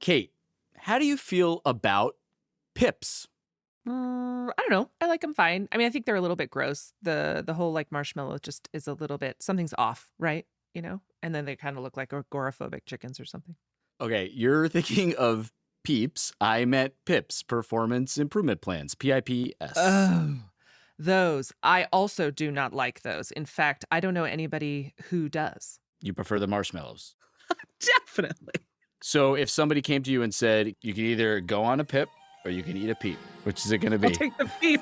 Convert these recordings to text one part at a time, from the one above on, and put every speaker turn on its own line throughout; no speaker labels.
Kate, how do you feel about pips?
I don't know. I like them fine. I mean, I think they're a little bit gross. The whole like marshmallow just is a little bit something's off, right? And then they kind of look like agoraphobic chickens or something.
Okay, you're thinking of peeps. I meant pips, performance improvement plans, PIPS.
Oh, those. I also do not like those. In fact, I don't know anybody who does.
You prefer the marshmallows.
Definitely.
So if somebody came to you and said, you can either go on a pip or you can eat a peep, which is it going to
I'll
be?
take the peep.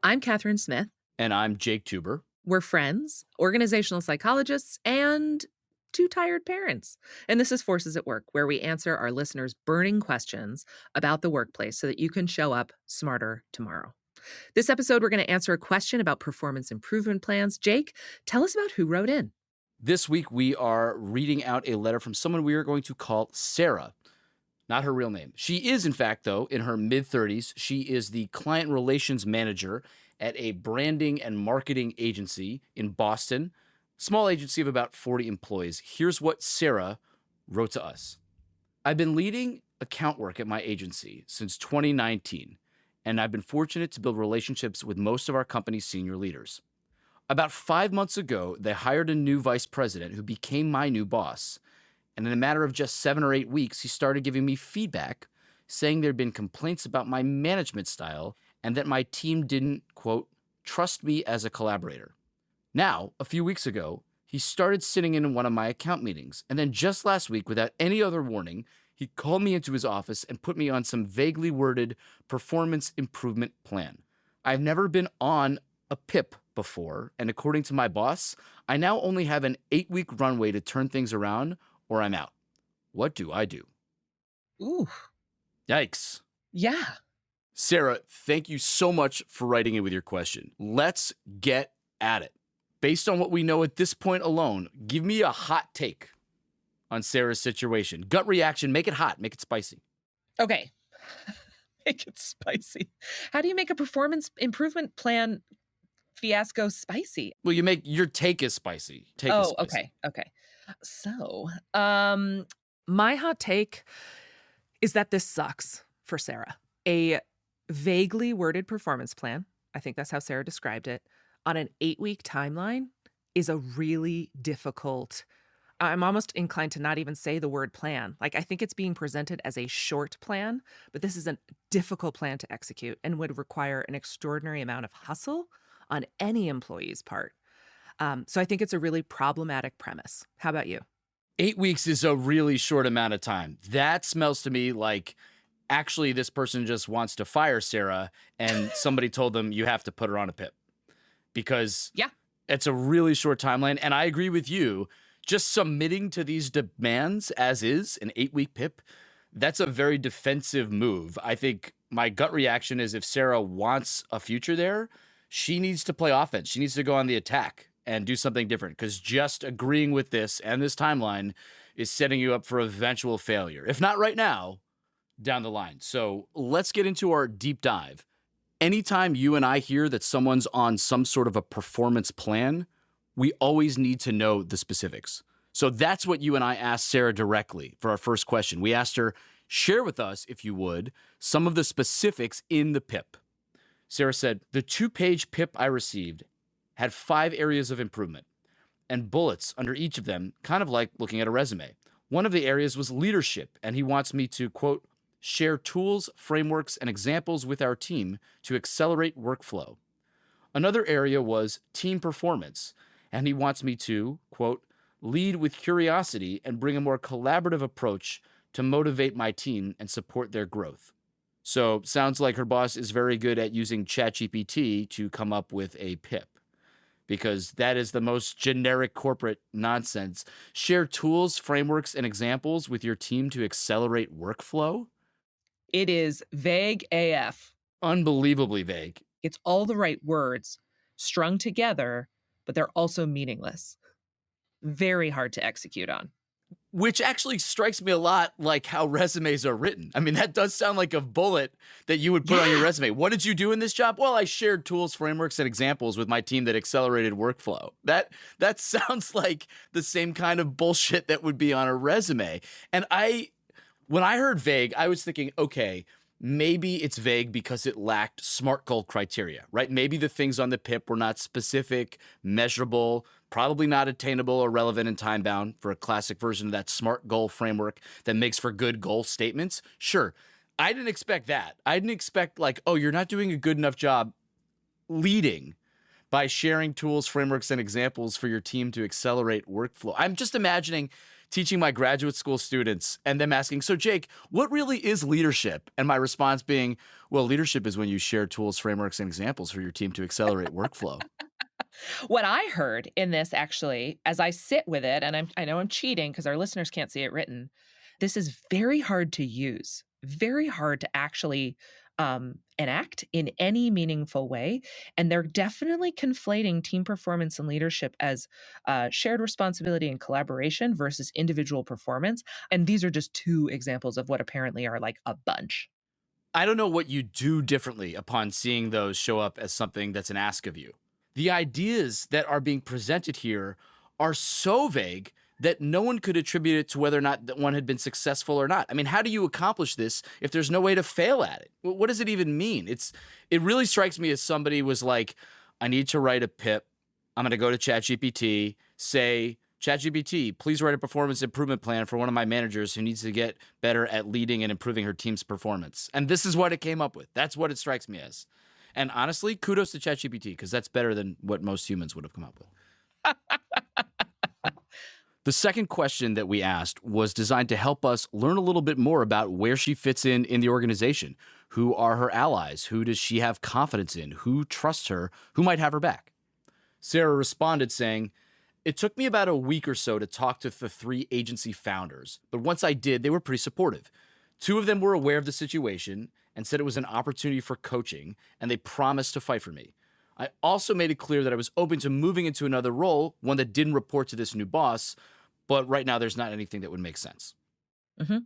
I'm Catherine Smith.
And I'm Jake Tuber.
We're friends, organizational psychologists, and two tired parents. And this is Forces at Work, where we answer our listeners' burning questions about the workplace so that you can show up smarter tomorrow. This episode, we're going to answer a question about performance improvement plans. Jake, tell us about who wrote in.
This week, we are reading out a letter from someone we are going to call Sarah. Not her real name. She is, in fact, though, in her mid-30s. She is the client relations manager at a branding and marketing agency in Boston. Small agency of about 40 employees. Here's what Sarah wrote to us. I've been leading account work at my agency since 2019, and I've been fortunate to build relationships with most of our company's senior leaders. About 5 months ago, they hired a new vice president who became my new boss. And in a matter of just 7 or 8 weeks, he started giving me feedback, saying there had been complaints about my management style and that my team didn't, quote, trust me as a collaborator. Now, a few weeks ago, he started sitting in one of my account meetings. And then just last week, without any other warning, he called me into his office and put me on some vaguely worded performance improvement plan. I've never been on a PIP before, and according to my boss, I now only have an 8-week runway to turn things around or I'm out. What do I do?
Ooh.
Yikes.
Yeah.
Sarah, thank you so much for writing in with your question. Let's get at it. Based on what we know at this point alone, give me a hot take on Sarah's situation. Gut reaction, make it hot, make it spicy.
Okay. Make it spicy. How do you make a performance improvement plan fiasco spicy?
Well, you make your take is spicy. Take is spicy.
Okay. So, my hot take is that this sucks for Sarah. A vaguely worded performance plan, I think that's how Sarah described it, on an 8-week timeline is a really difficult. I'm almost inclined to not even say the word plan. Like, I think it's being presented as a short plan, but this is a difficult plan to execute and would require an extraordinary amount of hustle on any employee's part. So I think it's a really problematic premise. How about you?
8 weeks is a really short amount of time. That smells to me like actually this person just wants to fire Sarah and somebody told them you have to put her on a PIP. Because it's a really short timeline. And I agree with you. Just submitting to these demands as is, an 8-week PIP, that's a very defensive move. I think my gut reaction is if Sarah wants a future there, she needs to play offense. She needs to go on the attack and do something different, because just agreeing with this and this timeline is setting you up for eventual failure. If not right now, down the line. So let's get into our deep dive. Anytime you and I hear that someone's on some sort of a performance plan, we always need to know the specifics. So that's what you and I asked Sarah directly for our first question. We asked her, share with us, if you would, some of the specifics in the PIP. Sarah said, the 2-page PIP I received had 5 areas of improvement and bullets under each of them, kind of like looking at a resume. One of the areas was leadership, and he wants me to, quote, share tools, frameworks, and examples with our team to accelerate workflow. Another area was team performance, and he wants me to, quote, lead with curiosity and bring a more collaborative approach to motivate my team and support their growth. So sounds like her boss is very good at using ChatGPT to come up with a PIP, because that is the most generic corporate nonsense. Share tools, frameworks, and examples with your team to accelerate workflow?
It is vague AF.
Unbelievably vague.
It's all the right words strung together, but they're also meaningless. Very hard to execute on.
Which actually strikes me a lot like how resumes are written. I mean, that does sound like a bullet that you would put on your resume. What did you do in this job? Well, I shared tools, frameworks, and examples with my team that accelerated workflow. That sounds like the same kind of bullshit that would be on a resume. And when I heard vague, I was thinking, okay, maybe it's vague because it lacked SMART goal criteria, right? Maybe the things on the PIP were not specific, measurable, probably not attainable or relevant and time bound for a classic version of that SMART goal framework that makes for good goal statements. Sure. I didn't expect that. I didn't expect like, oh, you're not doing a good enough job leading by sharing tools, frameworks, and examples for your team to accelerate workflow. I'm just imagining teaching my graduate school students and them asking, so Jake, what really is leadership? And my response being, well, leadership is when you share tools, frameworks, and examples for your team to accelerate workflow.
What I heard in this actually, as I sit with it, and I know I'm cheating because our listeners can't see it written, this is very hard to use, very hard to actually enact in any meaningful way. And they're definitely conflating team performance and leadership as shared responsibility and collaboration versus individual performance. And these are just two examples of what apparently are like a bunch.
I don't know what you do differently upon seeing those show up as something that's an ask of you. The ideas that are being presented here are so vague that no one could attribute it to whether or not that one had been successful or not. I mean, how do you accomplish this if there's no way to fail at it? What does it even mean? It really strikes me as somebody was like, I need to write a PIP. I'm going to go to ChatGPT, say, ChatGPT, please write a performance improvement plan for one of my managers who needs to get better at leading and improving her team's performance. And this is what it came up with. That's what it strikes me as. And honestly, kudos to ChatGPT because that's better than what most humans would have come up with. The second question that we asked was designed to help us learn a little bit more about where she fits in the organization. Who are her allies? Who does she have confidence in? Who trusts her? Who might have her back? Sarah responded saying, it took me about a week or so to talk to the 3 agency founders, but once I did, they were pretty supportive. 2 of them were aware of the situation and said it was an opportunity for coaching, and they promised to fight for me. I also made it clear that I was open to moving into another role, one that didn't report to this new boss, but right now there's not anything that would make sense.
Mm-hmm.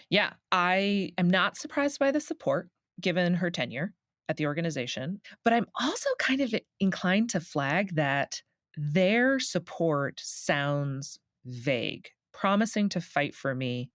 Yeah, I am not surprised by the support given her tenure at the organization, but I'm also kind of inclined to flag that their support sounds vague. Promising to fight for me,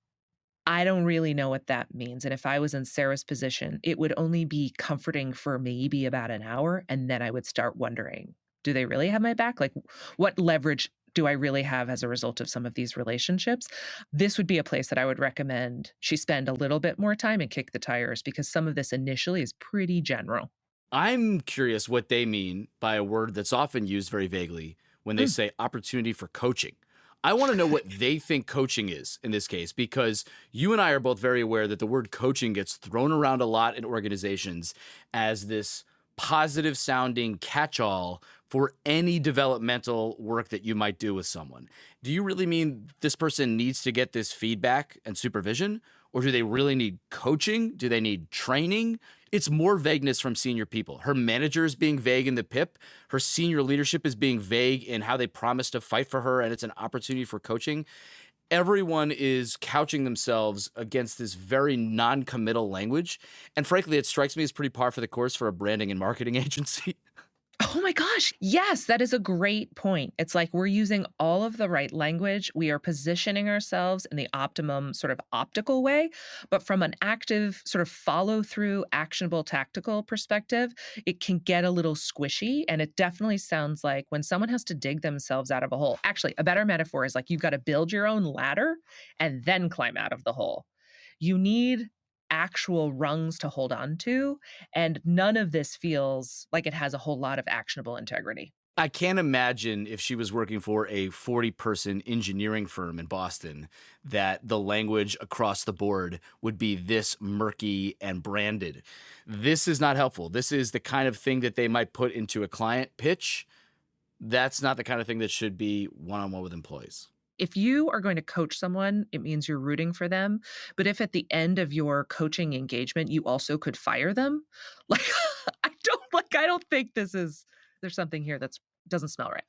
I don't really know what that means. And if I was in Sarah's position, it would only be comforting for maybe about an hour. And then I would start wondering, do they really have my back? Like, what leverage do I really have as a result of some of these relationships? This would be a place that I would recommend she spend a little bit more time and kick the tires because some of this initially is pretty general.
I'm curious what they mean by a word that's often used very vaguely when they say opportunity for coaching. I want to know what they think coaching is in this case, because you and I are both very aware that the word coaching gets thrown around a lot in organizations as this positive sounding catch-all for any developmental work that you might do with someone. Do you really mean this person needs to get this feedback and supervision? Or do they really need coaching? Do they need training? It's more vagueness from senior people. Her manager is being vague in the PIP. Her senior leadership is being vague in how they promise to fight for her, and it's an opportunity for coaching. Everyone is couching themselves against this very non-committal language. And frankly, it strikes me as pretty par for the course for a branding and marketing agency.
Oh my gosh. Yes, that is a great point. It's like we're using all of the right language. We are positioning ourselves in the optimum sort of optical way. But from an active sort of follow through, actionable, tactical perspective, it can get a little squishy. And it definitely sounds like when someone has to dig themselves out of a hole. Actually, a better metaphor is like you've got to build your own ladder and then climb out of the hole. You need actual rungs to hold on to. And none of this feels like it has a whole lot of actionable integrity.
I can't imagine if she was working for a 40-person engineering firm in Boston that the language across the board would be this murky and branded. This is not helpful. This is the kind of thing that they might put into a client pitch. That's not the kind of thing that should be one-on-one with employees.
If you are going to coach someone, it means you're rooting for them. But if at the end of your coaching engagement, you also could fire them, like I don't think there's something here that's doesn't smell right.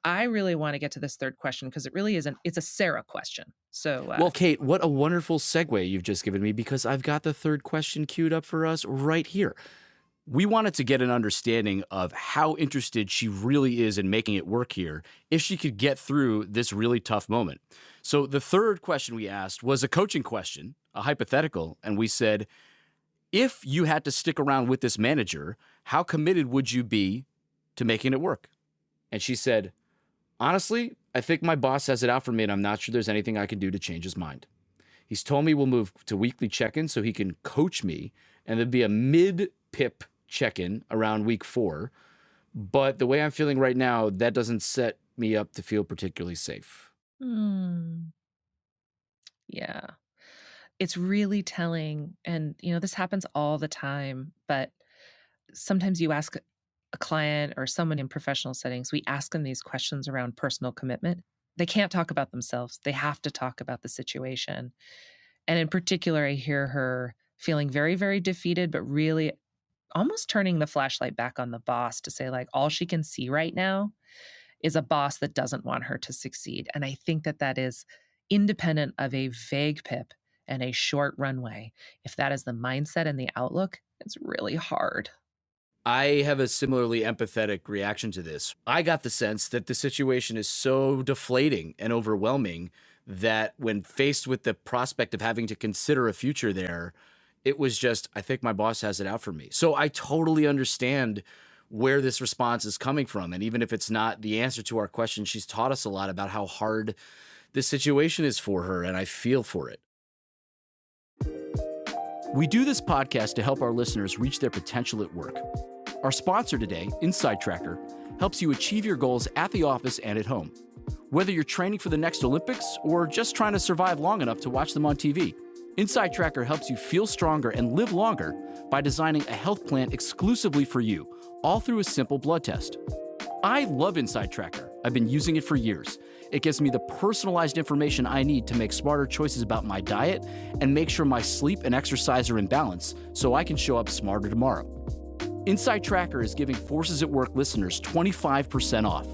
I really want to get to this third question because it really isn't. It's a Sarah question. So,
Well, Kate, what a wonderful segue you've just given me, because I've got the third question queued up for us right here. We wanted to get an understanding of how interested she really is in making it work here, if she could get through this really tough moment. So the third question we asked was a coaching question, a hypothetical, and we said, if you had to stick around with this manager, how committed would you be to making it work? And she said, honestly, I think my boss has it out for me, and I'm not sure there's anything I can do to change his mind. He's told me we'll move to weekly check-ins so he can coach me, and there'd be a mid-PIP check-in around week 4. But the way I'm feeling right now, that doesn't set me up to feel particularly safe.
Yeah. It's really telling. And, this happens all the time. But sometimes you ask a client or someone in professional settings, we ask them these questions around personal commitment. They can't talk about themselves, they have to talk about the situation. And in particular, I hear her feeling very, very defeated, but really almost turning the flashlight back on the boss to say, like, all she can see right now is a boss that doesn't want her to succeed. And I think that that is independent of a vague PIP and a short runway. If that is the mindset and the outlook, it's really hard.
I have a similarly empathetic reaction to this. I got the sense that the situation is so deflating and overwhelming that when faced with the prospect of having to consider a future there, it was just, I think my boss has it out for me. So I totally understand where this response is coming from. And even if it's not the answer to our question, she's taught us a lot about how hard this situation is for her, and I feel for it. We do this podcast to help our listeners reach their potential at work. Our sponsor today, Inside Tracker, helps you achieve your goals at the office and at home. Whether you're training for the next Olympics or just trying to survive long enough to watch them on TV, Inside Tracker helps you feel stronger and live longer by designing a health plan exclusively for you, all through a simple blood test. I love Inside Tracker. I've been using it for years. It gives me the personalized information I need to make smarter choices about my diet and make sure my sleep and exercise are in balance so I can show up smarter tomorrow. Inside Tracker is giving Forces at Work listeners 25% off.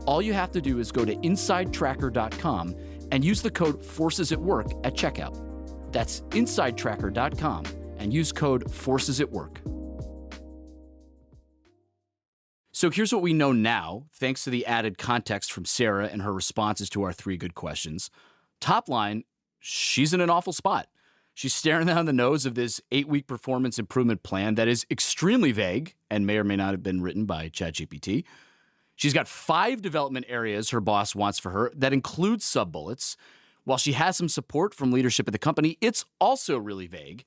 All you have to do is go to insidetracker.com and use the code Forces at Work at checkout. That's insidetracker.com and use code Forces at Work. So here's what we know now, thanks to the added context from Sarah and her responses to our 3 good questions. Top line, she's in an awful spot. She's staring down the nose of this 8-week performance improvement plan that is extremely vague and may or may not have been written by ChatGPT. She's got 5 development areas her boss wants for her that include sub-bullets. While she has some support from leadership at the company, it's also really vague.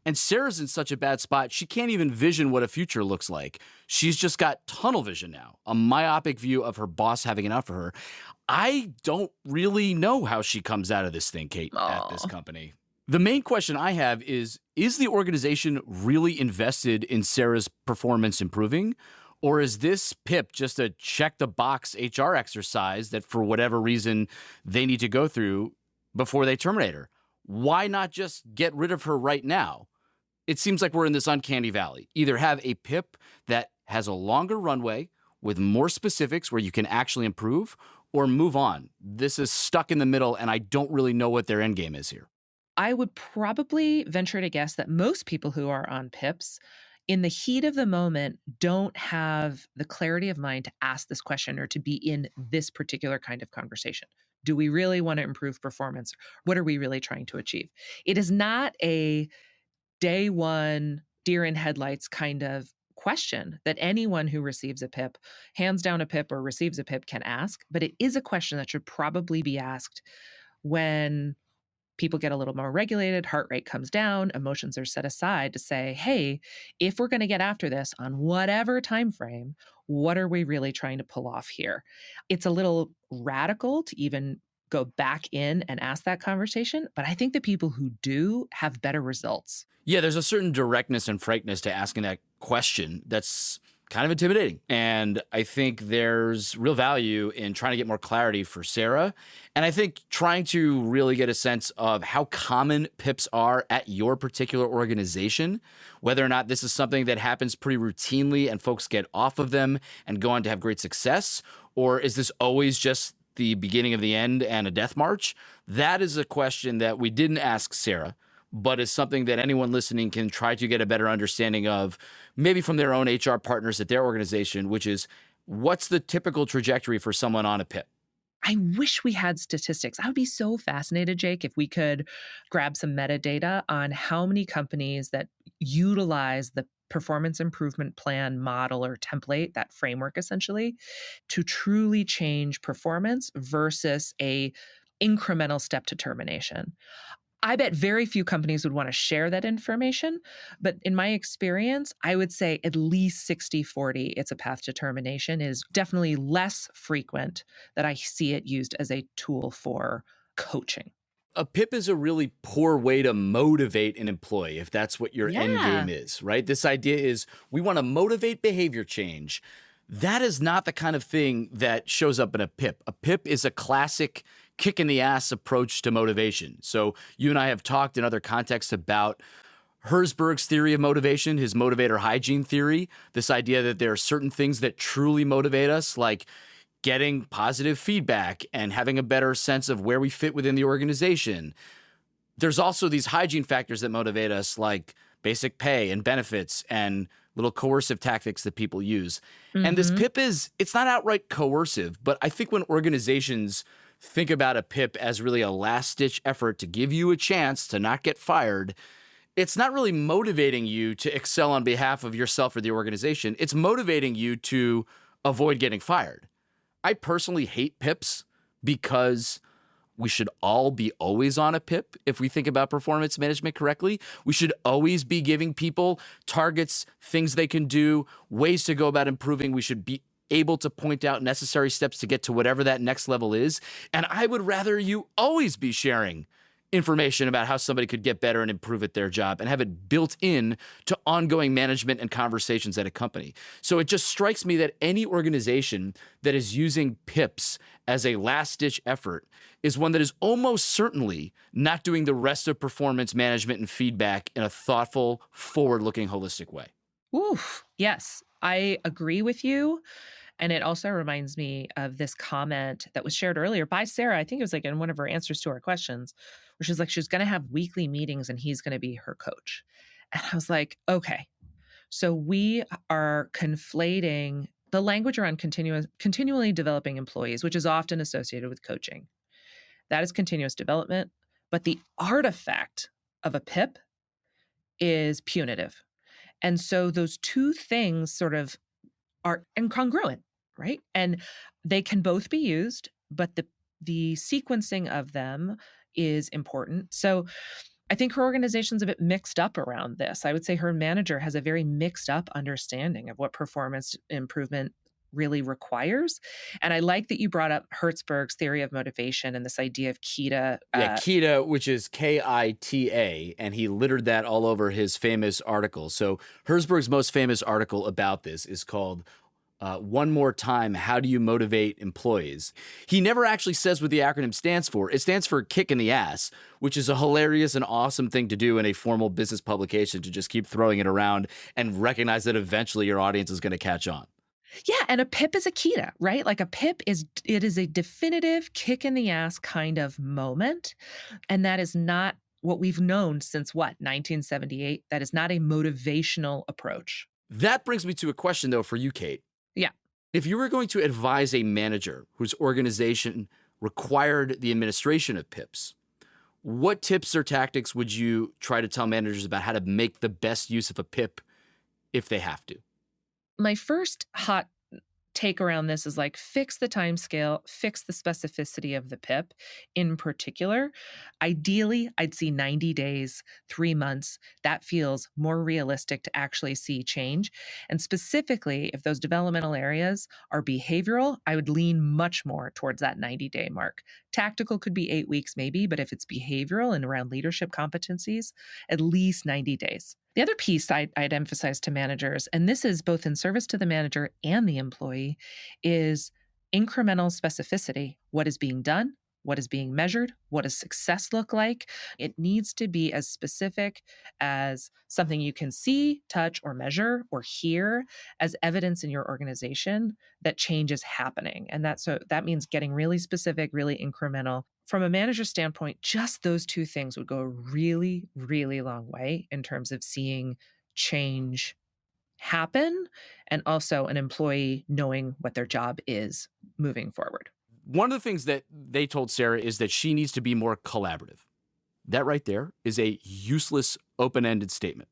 And Sarah's in such a bad spot, she can't even vision what a future looks like. She's just got tunnel vision now, a myopic view of her boss having it out for her. I don't really know how she comes out of this thing, Kate, at this company. The main question I have is the organization really invested in Sarah's performance improving? Or is this PIP just a check-the-box HR exercise that for whatever reason they need to go through before they terminate her? Why not just get rid of her right now? It seems like we're in this uncanny valley. Either have a PIP that has a longer runway with more specifics where you can actually improve, or move on. This is stuck in the middle, and I don't really know what their end game is here.
I would probably venture to guess that most people who are on PIPs in the heat of the moment don't have the clarity of mind to ask this question or to be in this particular kind of conversation. Do we really want to improve performance? What are we really trying to achieve? It is not a day one, deer in headlights kind of question that anyone who receives a PIP, hands down a PIP or receives a PIP, can ask. But it is a question that should probably be asked when people get a little more regulated, heart rate comes down, emotions are set aside to say, hey, if we're going to get after this on whatever time frame, what are we really trying to pull off here? It's a little radical to even go back in and ask that conversation, but I think the people who do have better results.
Yeah, there's a certain directness and frankness to asking that question that's kind of intimidating. And I think there's real value in trying to get more clarity for Sarah. And I think trying to really get a sense of how common PIPs are at your particular organization, whether or not this is something that happens pretty routinely and folks get off of them and go on to have great success, Or is this always just the beginning of the end and a death march? That is a question that we didn't ask Sarah, but is something that anyone listening can try to get a better understanding of, maybe from their own HR partners at their organization, which is, what's the typical trajectory for someone on a PIP?
I wish we had statistics. I would be so fascinated, Jake, if we could grab some metadata on how many companies that utilize the performance improvement plan model or template, that framework essentially, to truly change performance versus a incremental step to termination. I bet very few companies would want to share that information. But in my experience, I would say at least 60-40, it's a path to termination, is definitely less frequent that I see it used as a tool for coaching.
A PIP is a really poor way to motivate an employee if that's what your end
Yeah.
game is, right? This idea is we want to motivate behavior change. That is not the kind of thing that shows up in a PIP. A PIP is a classic kick in the ass approach to motivation. So you and I have talked in other contexts about Herzberg's theory of motivation, his motivator hygiene theory, this idea that there are certain things that truly motivate us, like getting positive feedback and having a better sense of where we fit within the organization. There's also these hygiene factors that motivate us, like basic pay and benefits and little coercive tactics that people use. And this
Hmm.
PIP it's not outright coercive, but I think when organizations think about a PIP as really a last-ditch effort to give you a chance to not get fired, it's not really motivating you to excel on behalf of yourself or the organization. It's motivating you to avoid getting fired. I personally hate PIPs because we should all be always on a PIP if we think about performance management correctly. We should always be giving people targets, things they can do, ways to go about improving. We should be able to point out necessary steps to get to whatever that next level is. And I would rather you always be sharing information about how somebody could get better and improve at their job and have it built in to ongoing management and conversations at a company. So it just strikes me that any organization that is using PIPs as a last-ditch effort is one that is almost certainly not doing the rest of performance management and feedback in a thoughtful, forward-looking, holistic way.
Oof. Yes, I agree with you. And it also reminds me of this comment that was shared earlier by Sarah. I think it was like in one of her answers to our questions, where she's like, she's going to have weekly meetings and he's going to be her coach. And I was like, okay, so we are conflating the language around continually developing employees, which is often associated with coaching. That is continuous development. But the artifact of a PIP is punitive. And so those two things sort of are incongruent, right? And they can both be used, but the sequencing of them is important. So I think her organization's a bit mixed up around this. I would say her manager has a very mixed up understanding of what performance improvement really requires. And I like that you brought up Hertzberg's theory of motivation and this idea of KITA.
Yeah, Kita, which is KITA, and he littered that all over his famous article. So Herzberg's most famous article about this is called One More Time, How Do You Motivate Employees? He never actually says what the acronym stands for. It stands for kick in the ass, which is a hilarious and awesome thing to do in a formal business publication, to just keep throwing it around and recognize that eventually your audience is going to catch on.
Yeah, and a PIP is a KITA, right? Like a PIP is a definitive kick in the ass kind of moment. And that is not what we've known since what, 1978? That is not a motivational approach.
That brings me to a question, though, for you, Kate.
Yeah.
If you were going to advise a manager whose organization required the administration of PIPs, what tips or tactics would you try to tell managers about how to make the best use of a PIP if they have to?
My first hot take around this is like fix the time scale, fix the specificity of the PIP in particular. Ideally, I'd see 90 days, 3 months. That feels more realistic to actually see change. And specifically, if those developmental areas are behavioral, I would lean much more towards that 90-day mark. Tactical could be 8 weeks maybe, but if it's behavioral and around leadership competencies, at least 90 days. The other piece I'd emphasize to managers, and this is both in service to the manager and the employee, is incremental specificity. What is being done? What is being measured? What does success look like? It needs to be as specific as something you can see, touch, or measure or hear as evidence in your organization that change is happening. And that means getting really specific, really incremental. From a manager standpoint, just those two things would go a really, really long way in terms of seeing change happen and also an employee knowing what their job is moving forward.
One of the things that they told Sarah is that she needs to be more collaborative. That right there is a useless, open-ended statement.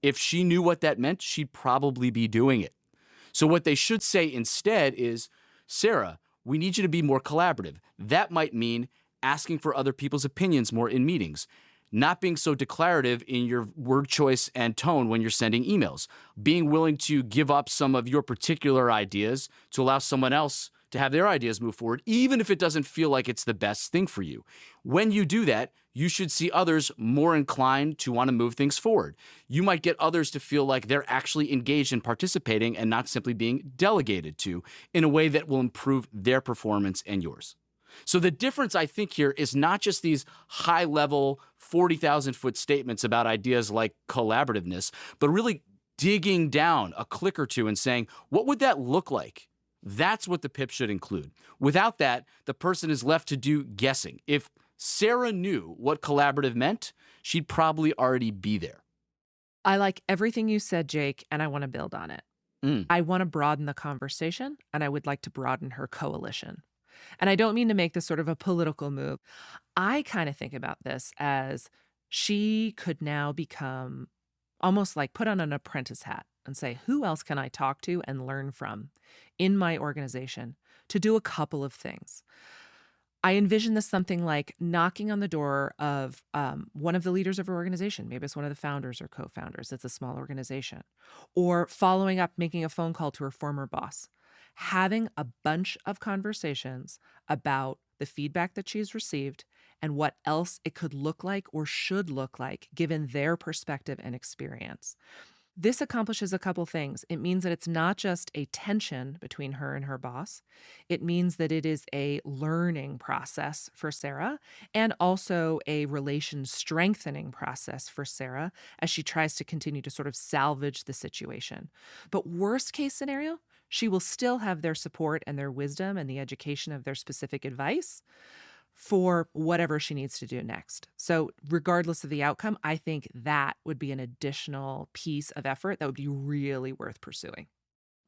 If she knew what that meant, she'd probably be doing it. So what they should say instead is, Sarah, we need you to be more collaborative. That might mean asking for other people's opinions more in meetings, not being so declarative in your word choice and tone when you're sending emails, being willing to give up some of your particular ideas to allow someone else to have their ideas move forward, even if it doesn't feel like it's the best thing for you. When you do that, you should see others more inclined to want to move things forward. You might get others to feel like they're actually engaged in participating and not simply being delegated to in a way that will improve their performance and yours. So the difference, I think, here is not just these high-level 40,000-foot statements about ideas like collaborativeness, but really digging down a click or two and saying, what would that look like? That's what the PIP should include. Without that, the person is left to do guessing. If Sarah knew what collaborative meant, she'd probably already be there.
I like everything you said, Jake, and I want to build on it. I want to broaden the conversation, and I would like to broaden her coalition. And I don't mean to make this sort of a political move. I kind of think about this as she could now become almost like put on an apprentice hat and say, who else can I talk to and learn from in my organization to do a couple of things? I envision this something like knocking on the door of one of the leaders of her organization. Maybe it's one of the founders or co-founders. It's a small organization. Or following up, making a phone call to her former boss. Having a bunch of conversations about the feedback that she's received and what else it could look like or should look like given their perspective and experience. This accomplishes a couple things. It means that it's not just a tension between her and her boss. It means that it is a learning process for Sarah and also a relation strengthening process for Sarah as she tries to continue to sort of salvage the situation. But worst case scenario, she will still have their support and their wisdom and the education of their specific advice for whatever she needs to do next. So regardless of the outcome, I think that would be an additional piece of effort that would be really worth pursuing.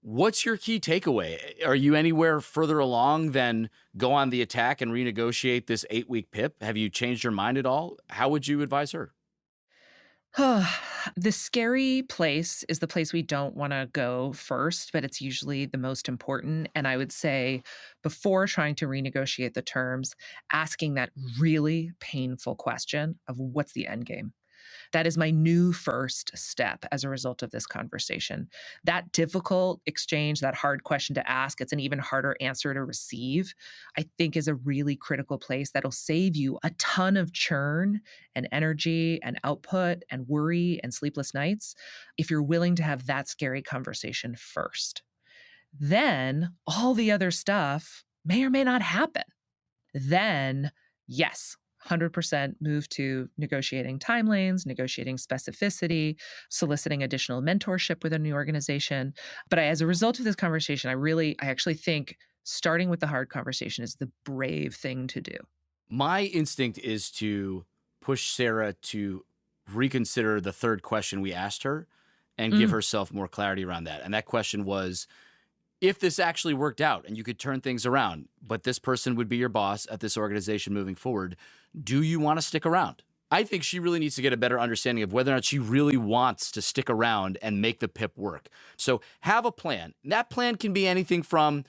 What's your key takeaway? Are you anywhere further along than go on the attack and renegotiate this 8-week PIP? Have you changed your mind at all? How would you advise her?
The scary place is the place we don't want to go first, but it's usually the most important. And I would say before trying to renegotiate the terms, asking that really painful question of what's the end game? That is my new first step as a result of this conversation. That difficult exchange, that hard question to ask, it's an even harder answer to receive, I think is a really critical place that'll save you a ton of churn and energy and output and worry and sleepless nights if you're willing to have that scary conversation first. Then all the other stuff may or may not happen. Then, yes, 100% move to negotiating time lanes, negotiating specificity, soliciting additional mentorship within the organization. But as a result of this conversation, I actually think starting with the hard conversation is the brave thing to do.
My instinct is to push Sarah to reconsider the third question we asked her and give herself more clarity around that. And that question was, if this actually worked out and you could turn things around, but this person would be your boss at this organization moving forward, do you want to stick around? I think she really needs to get a better understanding of whether or not she really wants to stick around and make the PIP work. So have a plan. That plan can be anything from,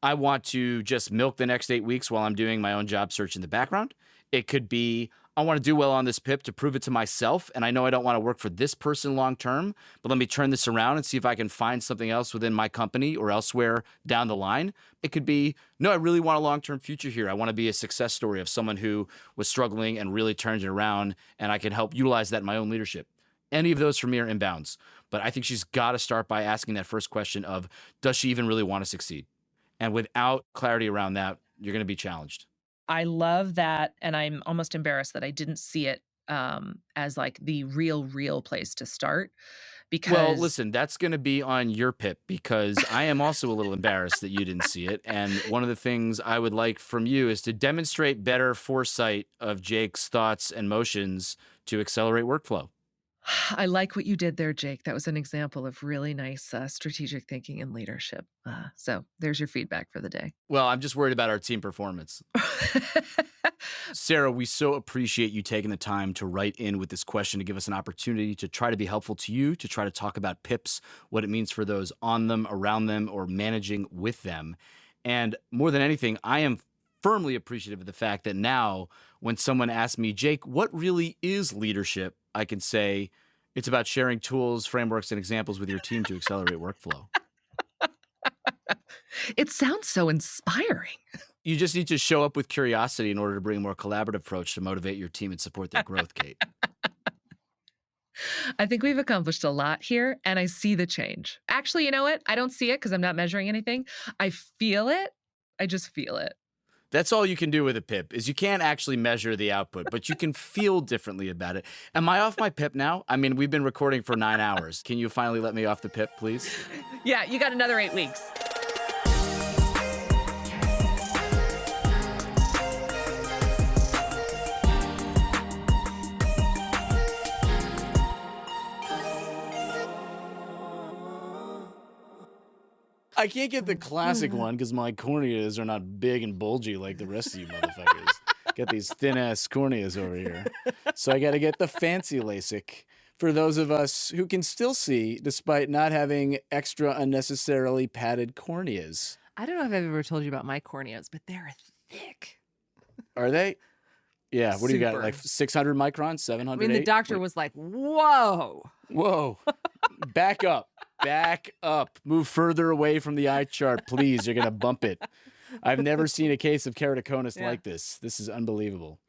I want to just milk the next 8 weeks while I'm doing my own job search in the background. It could be, I want to do well on this PIP to prove it to myself, and I know I don't want to work for this person long term, but let me turn this around and see if I can find something else within my company or elsewhere down the line. It could be, no, I really want a long-term future here. I want to be a success story of someone who was struggling and really turned it around, and I can help utilize that in my own leadership. Any of those for me are inbounds. But I think she's got to start by asking that first question of, does she even really want to succeed? And without clarity around that, you're going to be challenged.
I love that, and I'm almost embarrassed that I didn't see it as like the real place to start
Well,
because
listen, that's going to be on your pip because I am also a little embarrassed that you didn't see it. And one of the things I would like from you is to demonstrate better foresight of Jake's thoughts and motions to accelerate workflow.
I like what you did there, Jake. That was an example of really nice strategic thinking and leadership. So there's your feedback for the day.
Well, I'm just worried about our team performance. Sarah, we so appreciate you taking the time to write in with this question to give us an opportunity to try to be helpful to you, to try to talk about PIPs, what it means for those on them, around them, or managing with them. And more than anything, I am firmly appreciative of the fact that now when someone asks me, Jake, what really is leadership? I can say it's about sharing tools, frameworks, and examples with your team to accelerate workflow.
It sounds so inspiring.
You just need to show up with curiosity in order to bring a more collaborative approach to motivate your team and support their growth, Kate.
I think we've accomplished a lot here, and I see the change. Actually, you know what? I don't see it because I'm not measuring anything. I feel it. I just feel it.
That's all you can do with a PIP is you can't actually measure the output, but you can feel differently about it. Am I off my PIP now? I mean, we've been recording for 9 hours. Can you finally let me off the PIP, please?
Yeah, you got another 8 weeks.
I can't get the classic one because my corneas are not big and bulgy like the rest of you motherfuckers. Get these thin-ass corneas over here. So I got to get the fancy LASIK for those of us who can still see despite not having extra unnecessarily padded corneas.
I don't know if I've ever told you about my corneas, but they're thick.
Are they? Yeah. What do you got?
Super.
Like 600 microns, 700?
I mean, the doctor was like, whoa.
Whoa. Back up. Back up. Move further away from the eye chart, please. You're going to bump it. I've never seen a case of keratoconus like this. This is unbelievable.